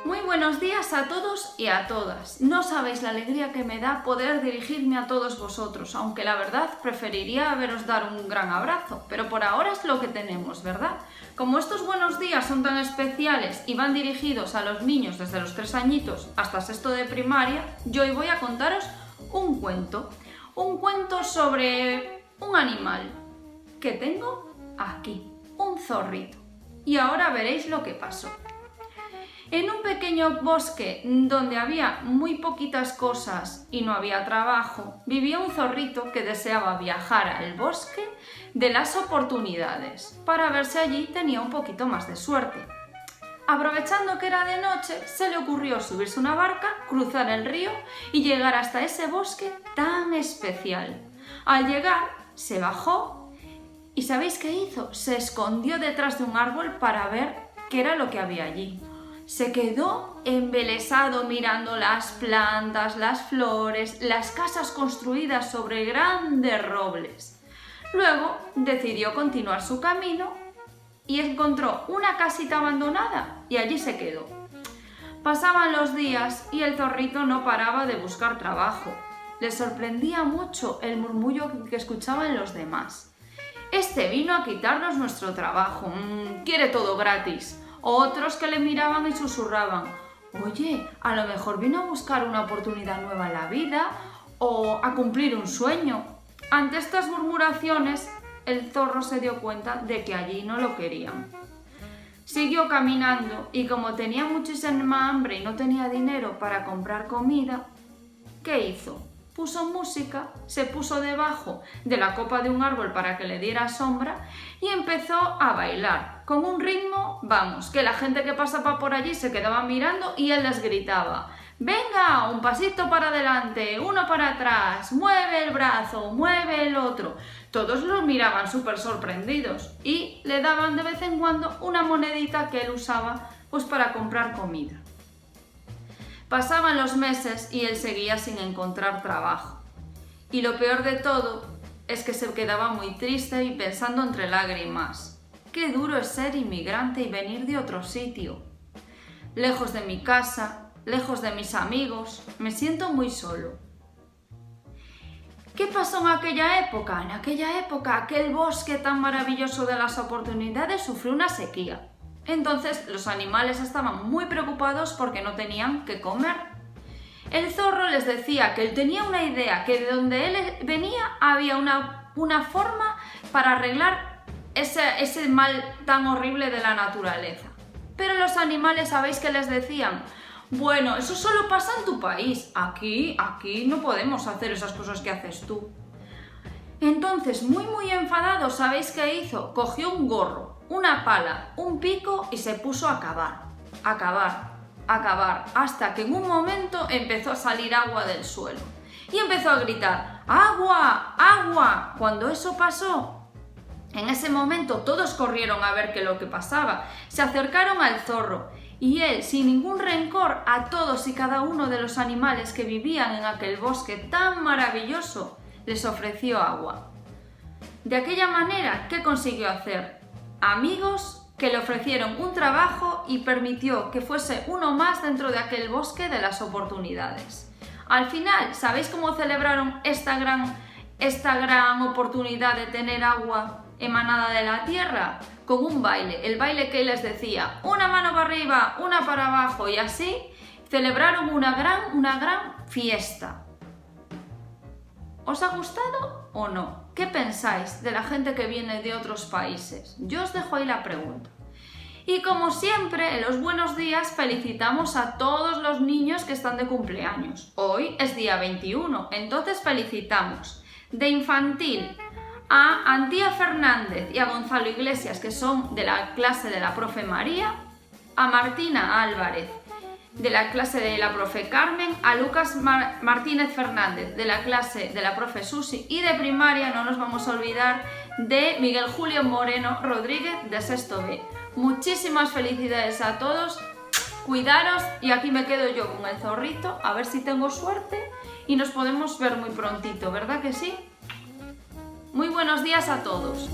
Muy buenos días a todos y a todas. No sabéis la alegría que me da poder dirigirme a todos vosotros, aunque la verdad preferiría haberos dado un gran abrazo, pero por ahora es lo que tenemos, ¿verdad? Como estos buenos días son tan especiales y van dirigidos a los niños desde los 3 añitos hasta sexto de primaria, yo hoy voy a contaros un cuento sobre un animal que tengo aquí, un zorrito. Y ahora veréis lo que pasó. En un pequeño bosque donde había muy poquitas cosas y no había trabajo, vivía un zorrito que deseaba viajar al bosque de las oportunidades para ver si allí tenía un poquito más de suerte. Aprovechando que era de noche, se le ocurrió subirse a una barca, cruzar el río y llegar hasta ese bosque tan especial. Al llegar, se bajó y ¿sabéis qué hizo? Se escondió detrás de un árbol para ver qué era lo que había allí. Se quedó embelesado mirando las plantas, las flores, las casas construidas sobre grandes robles. Luego decidió continuar su camino y encontró una casita abandonada y allí se quedó. Pasaban los días y el zorrito no paraba de buscar trabajo. Le sorprendía mucho el murmullo que escuchaban los demás. Este vino a quitarnos nuestro trabajo, quiere todo gratis. Otros que le miraban y susurraban, oye, a lo mejor vino a buscar una oportunidad nueva en la vida o a cumplir un sueño. Ante estas murmuraciones, el zorro se dio cuenta de que allí no lo querían. Siguió caminando y como tenía muchísima hambre y no tenía dinero para comprar comida, ¿qué hizo? Puso música, se puso debajo de la copa de un árbol para que le diera sombra y empezó a bailar con un ritmo, vamos, que la gente que pasaba por allí se quedaba mirando y él les gritaba, venga, un pasito para adelante, uno para atrás, mueve el brazo, mueve el otro. Todos los miraban súper sorprendidos y le daban de vez en cuando una monedita que él usaba pues para comprar comida. Pasaban los meses y él seguía sin encontrar trabajo. Y lo peor de todo es que se quedaba muy triste y pensando entre lágrimas. Qué duro es ser inmigrante y venir de otro sitio. Lejos de mi casa, lejos de mis amigos, me siento muy solo. ¿Qué pasó en aquella época? En aquella época, aquel bosque tan maravilloso de las oportunidades sufrió una sequía. Entonces los animales estaban muy preocupados porque no tenían qué comer. El zorro les decía que él tenía una idea, que de donde él venía había una forma para arreglar ese mal tan horrible de la naturaleza. Pero los animales, ¿sabéis qué les decían? Bueno, eso solo pasa en tu país, aquí no podemos hacer esas cosas que haces tú. Entonces, muy enfadado, ¿sabéis qué hizo? Cogió un gorro, una pala, un pico y se puso a cavar, hasta que en un momento empezó a salir agua del suelo. Y empezó a gritar, ¡agua! ¡Agua! Cuando eso pasó, en ese momento todos corrieron a ver qué es lo que pasaba. Se acercaron al zorro y él, sin ningún rencor a todos y cada uno de los animales que vivían en aquel bosque tan maravilloso, les ofreció agua. De aquella manera, ¿qué consiguió hacer? Amigos que le ofrecieron un trabajo y permitió que fuese uno más dentro de aquel bosque de las oportunidades. Al final, ¿sabéis cómo celebraron esta gran oportunidad de tener agua emanada de la tierra? Con un baile, el baile que les decía, una mano para arriba, una para abajo y así celebraron una gran fiesta. ¿Os ha gustado o no? ¿Qué pensáis de la gente que viene de otros países? Yo os dejo ahí la pregunta. Y como siempre, en los buenos días felicitamos a todos los niños que están de cumpleaños. Hoy es día 21, entonces felicitamos de infantil a Antía Fernández y a Gonzalo Iglesias, que son de la clase de la profe María, a Martina Álvarez, de la clase de la profe Carmen, a Lucas Martínez Fernández, de la clase de la profe Susi, y de primaria no nos vamos a olvidar de Miguel Julio Moreno Rodríguez, de sexto B. Muchísimas felicidades a todos, cuidaros, y aquí me quedo yo con el zorrito, a ver si tengo suerte y nos podemos ver muy prontito, ¿verdad que sí? Muy buenas. buenos días a todos.